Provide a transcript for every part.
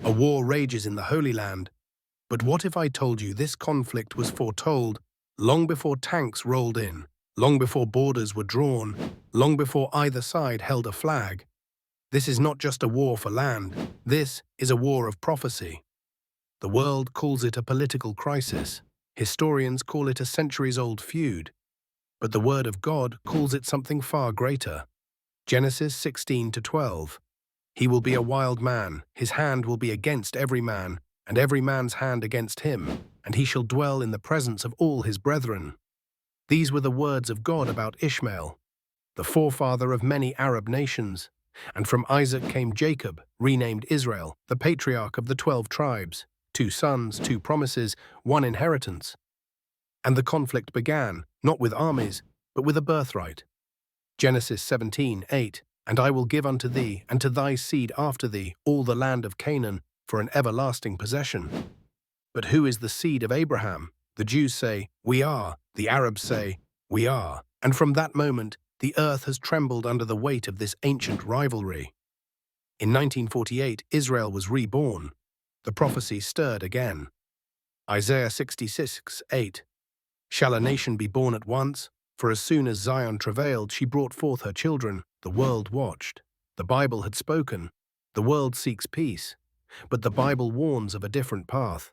A war rages in the Holy Land. But what if I told you this conflict was foretold long before tanks rolled in, long before borders were drawn, long before either side held a flag? This is not just a war for land. This is a war of prophecy. The world calls it a political crisis. Historians call it a centuries-old feud. But the Word of God calls it something far greater. Genesis 16-12. He will be a wild man, his hand will be against every man, and every man's hand against him, and he shall dwell in the presence of all his brethren. These were the words of God about Ishmael, the forefather of many Arab nations, and from Isaac came Jacob, renamed Israel, the patriarch of the 12 tribes, 2 sons, 2 promises, 1 inheritance. And the conflict began, not with armies, but with a birthright. Genesis 17:8, and I will give unto thee, and to thy seed after thee, all the land of Canaan, for an everlasting possession. But who is the seed of Abraham? The Jews say, we are. The Arabs say, we are. And from that moment, the earth has trembled under the weight of this ancient rivalry. In 1948, Israel was reborn. The prophecy stirred again. Isaiah 66:8. Shall a nation be born at once? For as soon as Zion travailed, she brought forth her children. The world watched. The Bible had spoken. The world seeks peace. But the Bible warns of a different path.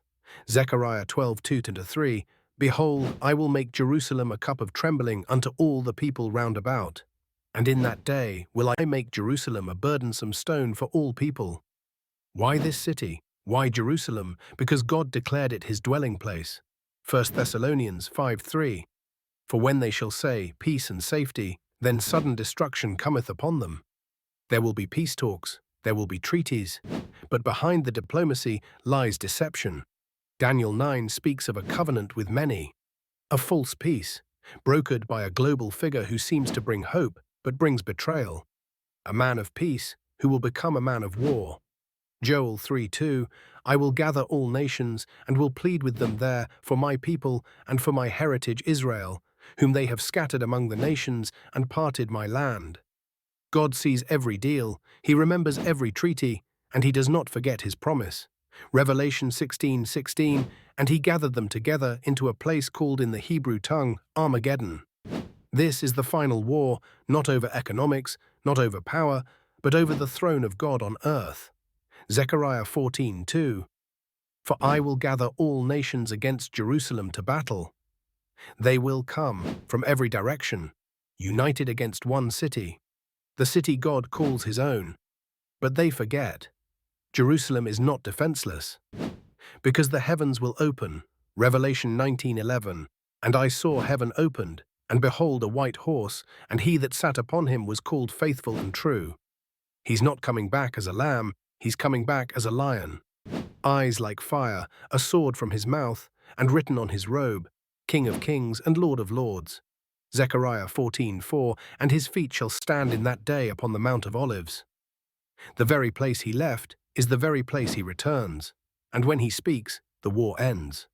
Zechariah 12:2-3, Behold, I will make Jerusalem a cup of trembling unto all the people round about. And in that day will I make Jerusalem a burdensome stone for all people. Why this city? Why Jerusalem? Because God declared it his dwelling place. 1 Thessalonians 5:3. For when they shall say, peace and safety, then sudden destruction cometh upon them. There will be peace talks, there will be treaties, but behind the diplomacy lies deception. Daniel 9 speaks of a covenant with many, a false peace, brokered by a global figure who seems to bring hope but brings betrayal, a man of peace who will become a man of war. Joel 3:2, I will gather all nations and will plead with them there for my people and for my heritage Israel, whom they have scattered among the nations and parted my land. God sees every deal, he remembers every treaty, and he does not forget his promise. Revelation 16:16, and he gathered them together into a place called in the Hebrew tongue Armageddon. This is the final war, not over economics, not over power, but over the throne of God on earth. Zechariah 14:2, For I will gather all nations against Jerusalem to battle. They will come from every direction, united against one city, the city God calls his own. But they forget. Jerusalem is not defenseless, because the heavens will open. Revelation 19:11, And I saw heaven opened, and behold a white horse, and he that sat upon him was called Faithful and True. He's not coming back as a lamb, he's coming back as a lion. Eyes like fire, a sword from his mouth, and written on his robe, King of Kings and Lord of Lords. Zechariah 14:4, And his feet shall stand in that day upon the Mount of Olives. The very place he left is the very place he returns, and when he speaks, the war ends.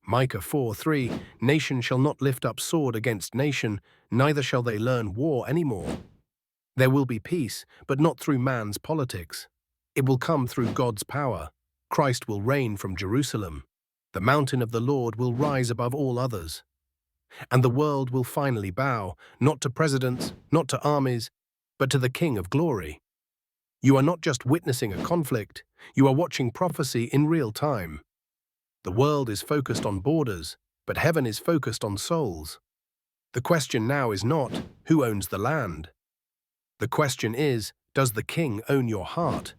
Micah 4:3, Nation shall not lift up sword against nation, neither shall they learn war any more. There will be peace, but not through man's politics. It will come through God's power. Christ will reign from Jerusalem. The mountain of the Lord will rise above all others. And the world will finally bow, not to presidents, not to armies, but to the King of glory. You are not just witnessing a conflict, you are watching prophecy in real time. The world is focused on borders, but heaven is focused on souls. The question now is not, who owns the land? The question is, does the King own your heart?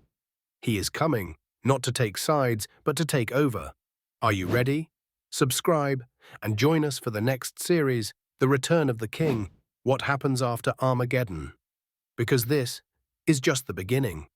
He is coming, not to take sides, but to take over. Are you ready? Subscribe, and join us for the next series, The Return of the King, What Happens After Armageddon. Because this is just the beginning.